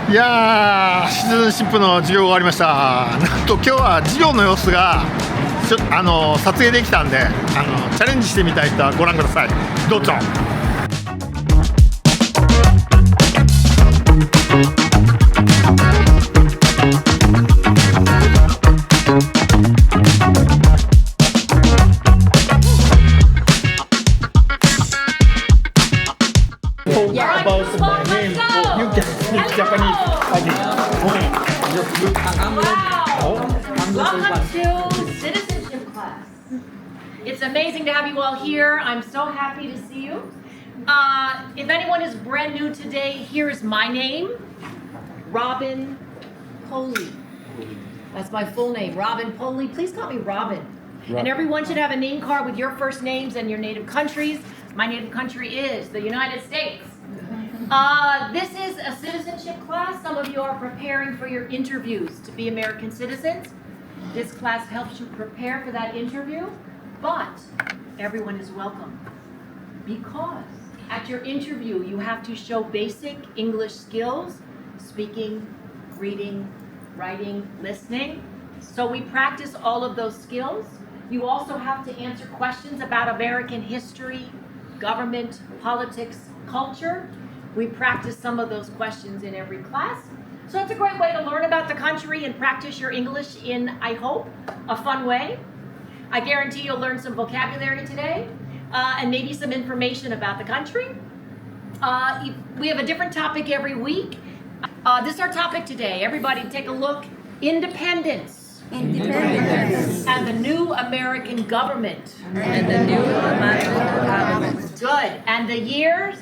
いやー、シティズンシップの授業が終わりました。なんと今日は授業の様子が撮影できたんでチャレンジしてみたいとご覧ください。どうぞ。About my name, you can speak Japanese. Welcome to Citizenship class. It's amazing to have you all here. I'm so happy to see you. If anyone is brand new today, here's my name, Robin Poley. That's my full name, Robin Poley. Please call me Robin. And everyone should have a name card with your first names and your native countries. My native country is the United States. This is a citizenship class. Some of you are preparing for your interviews to be American citizens. This class helps you prepare for that interview, but everyone is welcome because at your interview you have to show basic English skills, speaking, reading, writing, listening. So we practice all of those skills. You also have to answer questions about American history, government, politics, culture. We practice some of those questions in every class. So it's a great way to learn about the country and practice your English in, I hope, a fun way. I guarantee you'll learn some vocabulary today and maybe some information about the country. We have a different topic every week. This is our topic today. Everybody take a look. Independence. Independence. And the new American government. And the new American government. Good. And the years?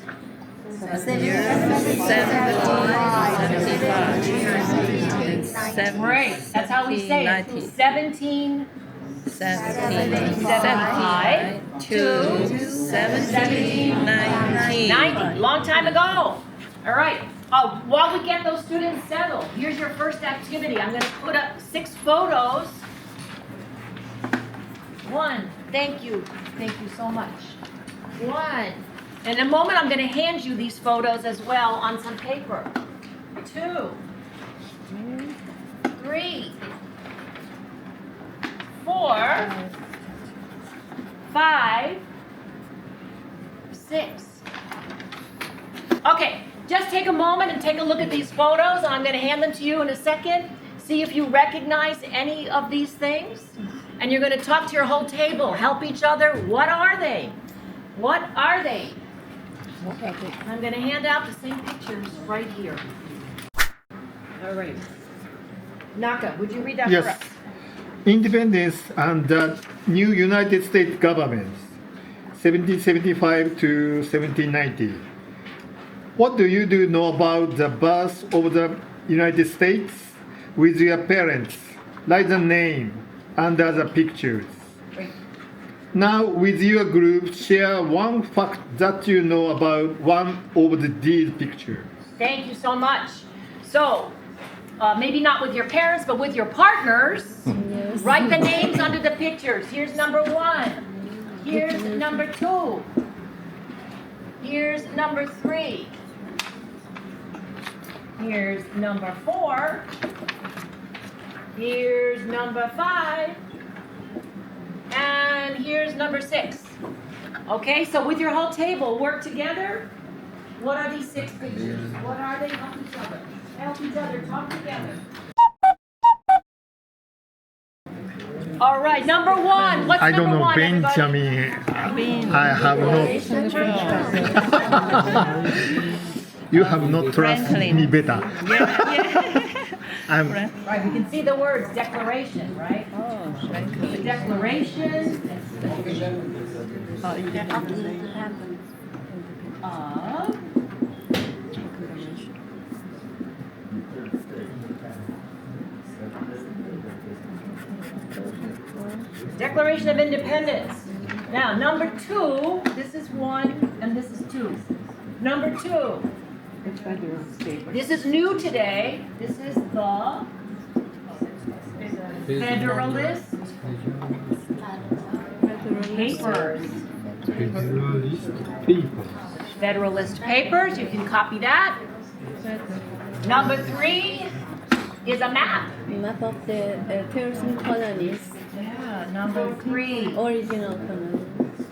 75. Great. That's how we say it. 1775 to 1790. Long time ago. All right. While we get those students settled, here's your first activity. I'm going to put up 6 photos. 1. Thank you. Thank you so much. 1. In a moment, I'm going to hand you these photos as well on some paper. 2. 3. 4. 5. 6. Okay, just take a moment and take a look at these photos. I'm going to hand them to you in a second. See if you recognize any of these things. And you're going to talk to your whole table. Help each other. What are they? What are they? I'm going to hand out the same pictures right here. All right. Naka, would you read that for us? Yes. Independence and the new United States government, 1775 to 1790. What do you know about the birth of the United States? With your parents, write the name under the pictures. Great. Now, with your group, share one fact that you know about one of these pictures. Thank you so much. So, maybe not with your parents, but with your partners, write the names under the pictures. Here's number 1. Here's number 2. Here's number 3. Here's number 4. Here's number 5. And here's number 6. Okay, so with your whole table, work together. What are these 6 pictures? What are they? Help each other. Help each other. Talk together. All right, number 1. What's I number don't know, 1, everybody? Benjamin. I have not. You have not trusted me better. I'm. Right, we can see the words declaration, right? The declaration Declaration of Independence. Now, number 2, this is 1 and this is 2. Number 2. This is new today. This is the Federalist Papers. Federalist Papers. You can copy that. Number 3 is a map. Map of the 13 colonies, Yeah, number 3. original colonies.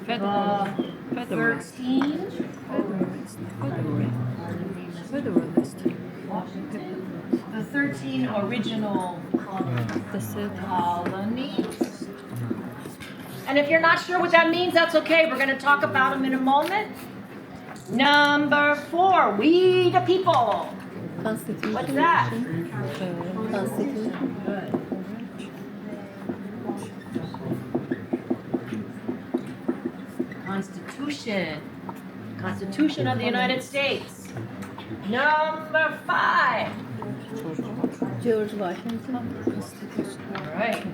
The 13. The 13 original colonies. And if you're not sure what that means, that's okay. We're going to talk about them in a moment. Number 4, we the people. Constitution. What's that? Constitution. Good. Constitution. Constitution of the United States. Number 5. George Washington. All right.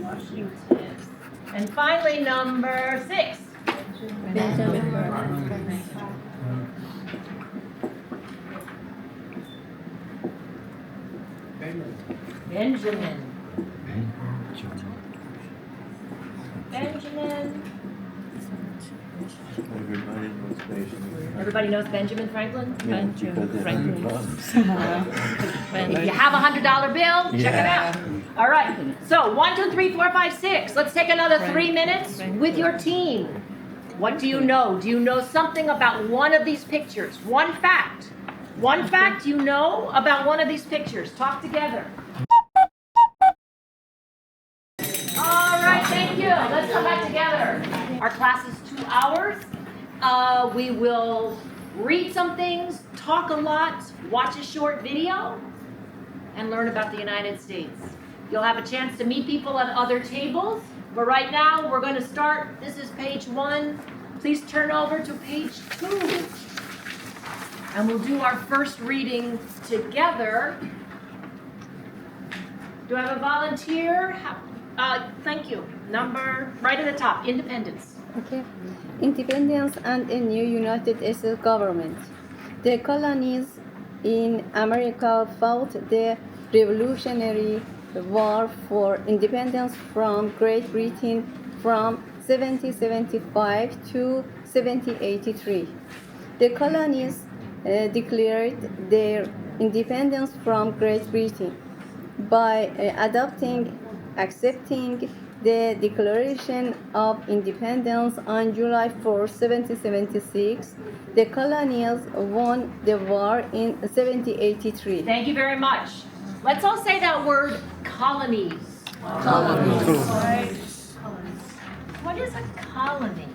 Washington. And finally, number 6. Benjamin Franklin. Benjamin. Benjamin. Everybody knows Benjamin Franklin? Benjamin Franklin. If you have a $100 bill, check it out. All right. So 1, 2, 3, 4, 5, 6. Let's take another 3 minutes with your team. What do you know? Do you know something about one of these pictures? One fact. One fact you know about one of these pictures. Talk together. All right, thank you. Let's come back together. Our class is 2 hours. We will read some things, talk a lot, watch a short video, and learn about the United States. You'll have a chance to meet people at other tables, but right now we're going to start. This is page 1. Please turn over to page 2. And we'll do our first reading together. Do I have a volunteer? Thank you. Number, right at the top, independence. Okay. Independence and a new United States government. The colonies in America fought the Revolutionary War for independence from Great Britain from 1775 to 1783. The colonies declared their independence from Great Britain by accepting the Declaration of Independence on July 4, 1776. The colonies won the war in 1783. Thank you very much. Let's all say that word, colonies. Colonies. What is a colony?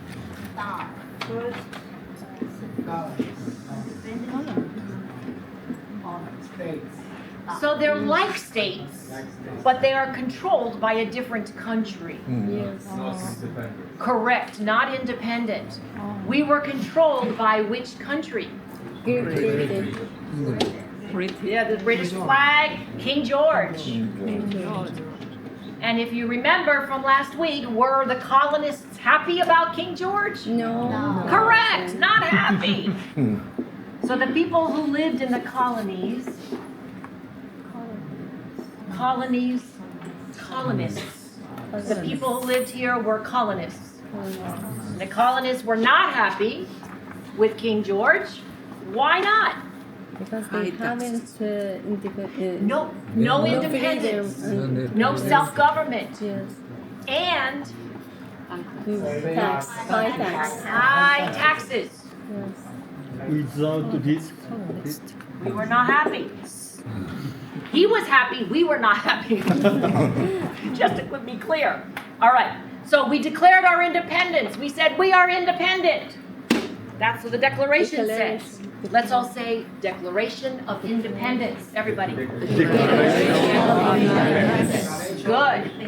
So they're like states, but they are controlled by a different country. Yes. Correct, not independent. We were controlled by which country? Great Britain. Yeah, the British flag, King George. And if you remember from last week, were the colonists happy about King George? No. Correct, not happy. So the people who lived in the colonists. The people who lived here were colonists. The colonists were not happy with King George. Why not? Because they haven't No independence, freedom. no self-government, Yes. and High tax. high taxes. Yes. Without this, We were not happy. He was happy, we were not happy. Just to be clear. All right, so we declared our independence. We said we are independent. That's what the Declaration says. Let's all say Declaration of Independence, everybody. Good.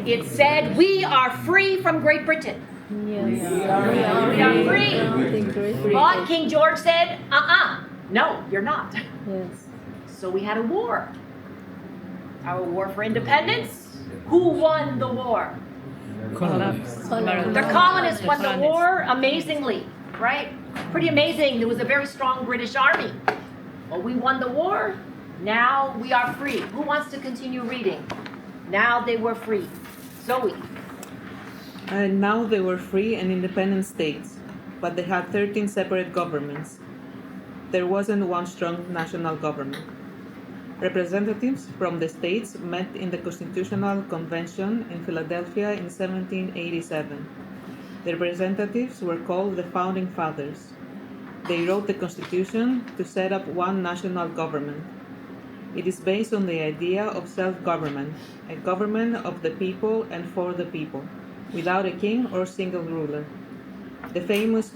It said we are free from Great Britain. Yes. We are free. Great But King George said, no, you're not. Yes. So we had a war. Our war for independence. Who won the war? The colonists won the war amazingly, right? Pretty amazing. There was a very strong British army. Well, we won the war. Now we are free. Who wants to continue reading? Now they were free. Zoe. And now they were free and independent states, but they had 13 separate governments. There wasn't one strong national government. Representatives from the states met in the Constitutional Convention in Philadelphia in 1787. The representatives were called the Founding Fathers. They wrote the Constitution to set up one national government. It is based on the idea of self-government, a government of the people and for the people, without a king or single ruler. The famous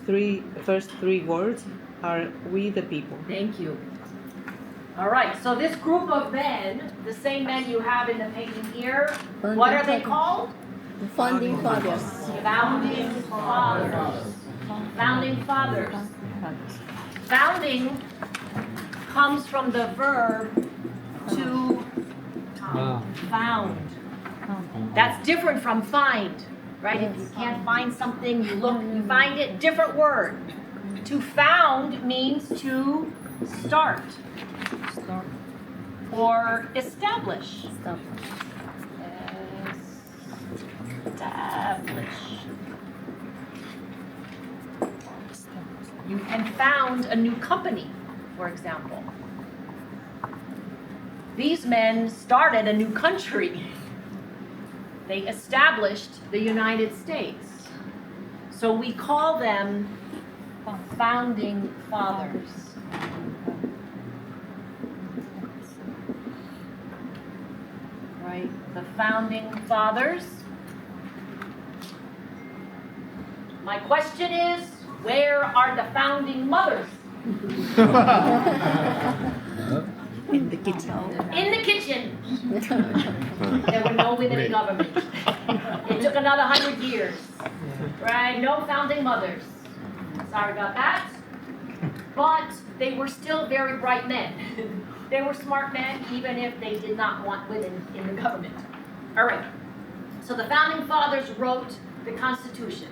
first three words are "we the people." Thank you. All right, so this group of men, the same men you have in the painting here, what are they called? Founding fathers. Founding fathers. Founding fathers. Founding comes from the verb to found. That's different from find, right? If you can't find something, you look, you find it, different word. To found means to start or establish. Establish. You can found a new company, for example. These men started a new country. They established the United States. So we call them founding fathers. Right? The founding fathers. My question is, where are the founding mothers? In the kitchen. In the kitchen. There were no women in government. It took another 100 years. Right? No founding mothers. Sorry about that. But they were still very bright men. They were smart men, even if they did not want women in the government. All right. So the founding fathers wrote the Constitution.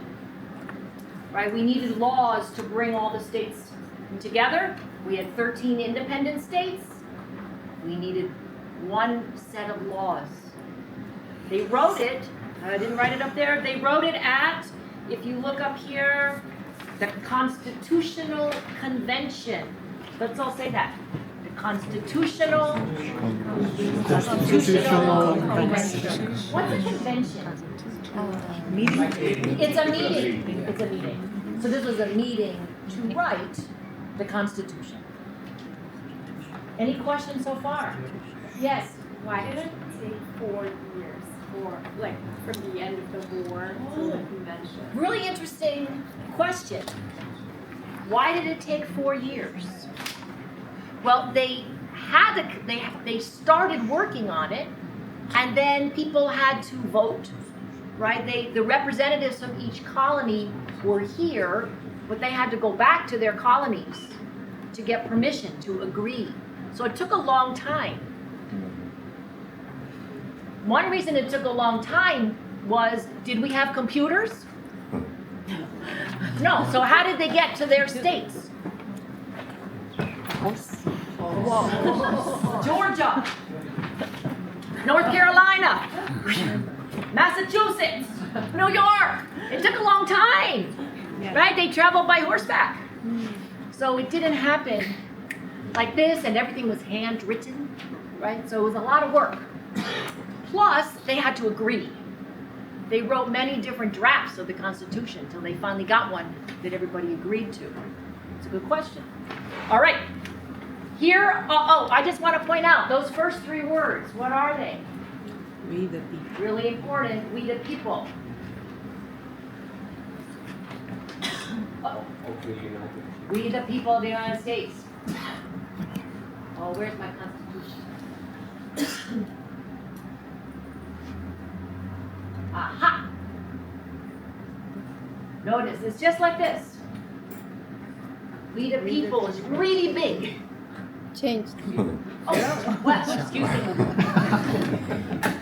Right? We needed laws to bring all the states together. We had 13 independent states. We needed one set of laws. They wrote it, I didn't write it up there, they wrote it at, if you look up here, the Constitutional Convention. Let's all say that. The Constitutional Convention. What's a convention? Meeting? It's a meeting. It's a meeting. So this was a meeting to write the Constitution. Any questions so far? Yes. Why did it take 4 years from the end of the war to the convention? Really interesting question. Why did it take 4 years? Well, they started working on it, and then people had to vote, right? The representatives from each colony were here, but they had to go back to their colonies to get permission to agree. So it took a long time. One reason it took a long time was, did we have computers? No, so how did they get to their states? Georgia, North Carolina, Massachusetts, New York. It took a long time, right? They traveled by horseback. So it didn't happen like this, and everything was handwritten, right? So it was a lot of work. Plus, they had to agree. They wrote many different drafts of the Constitution until they finally got one that everybody agreed to. It's a good question. All right. Here, I just want to point out, those first 3 words, what are they? We the people. Really important, we the people. Uh-oh. We the people of the United States. Oh, where's my Constitution? Aha! Notice, it's just like this. We the people is really big. Changed. Oh, well, excuse me.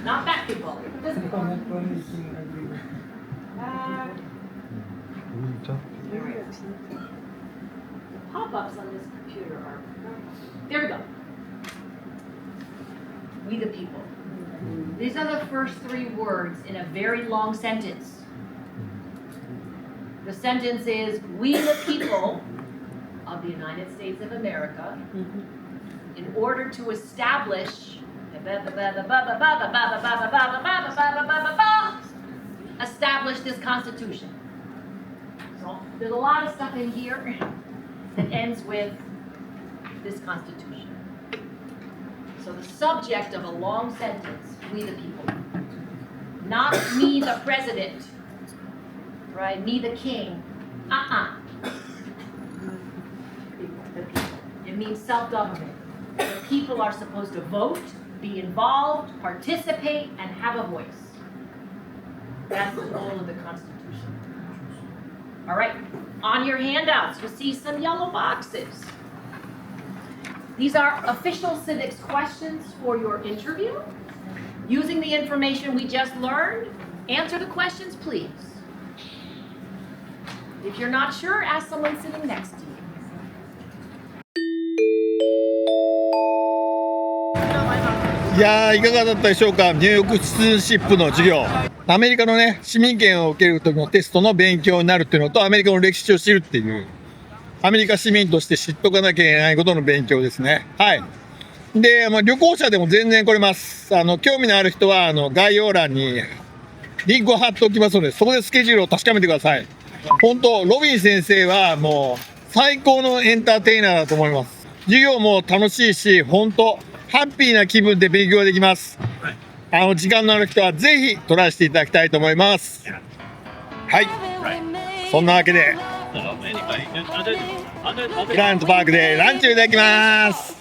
Not that people. This people. Pop-ups on this computer are... There we go. We the people. These are the first three words in a very long sentence. The sentence is, we the people of the United States of America, in order to establish this Constitution. So there's a lot of stuff in here that ends with this Constitution. So the subject of a long sentence, we the people. Not me the president, right? Me the king. The people. It means self-government. The people are supposed to vote, be involved, participate, and have a voice. That's the goal of the Constitution. All right, on your handouts, you'll see some yellow boxes. These are official civics questions for your interview. Using the information we just learned, answer the questions, please. If you're not sure, ask someone sitting next to you. いやー、いかがだったでしょうか。ニューヨークシティズンシップの授業。アメリカのね、市民権を受ける時のテストの勉強になるっていうのと、アメリカの歴史を知るっていう、アメリカ市民として知っとかなきゃいけないことの勉強ですね。はい。で、旅行者でも全然来れます。興味のある人は、概要欄にリンクを貼っておきますので、そこでスケジュールを確かめてください。本当、ロビン先生はもう最高のエンターテイナーだと思います。授業も楽しいし、本当、ハッピーな気分で勉強できます。時間のある人はぜひトライしていただきたいと思います。はい。そんなわけで、グランドパークでランチをいただきます。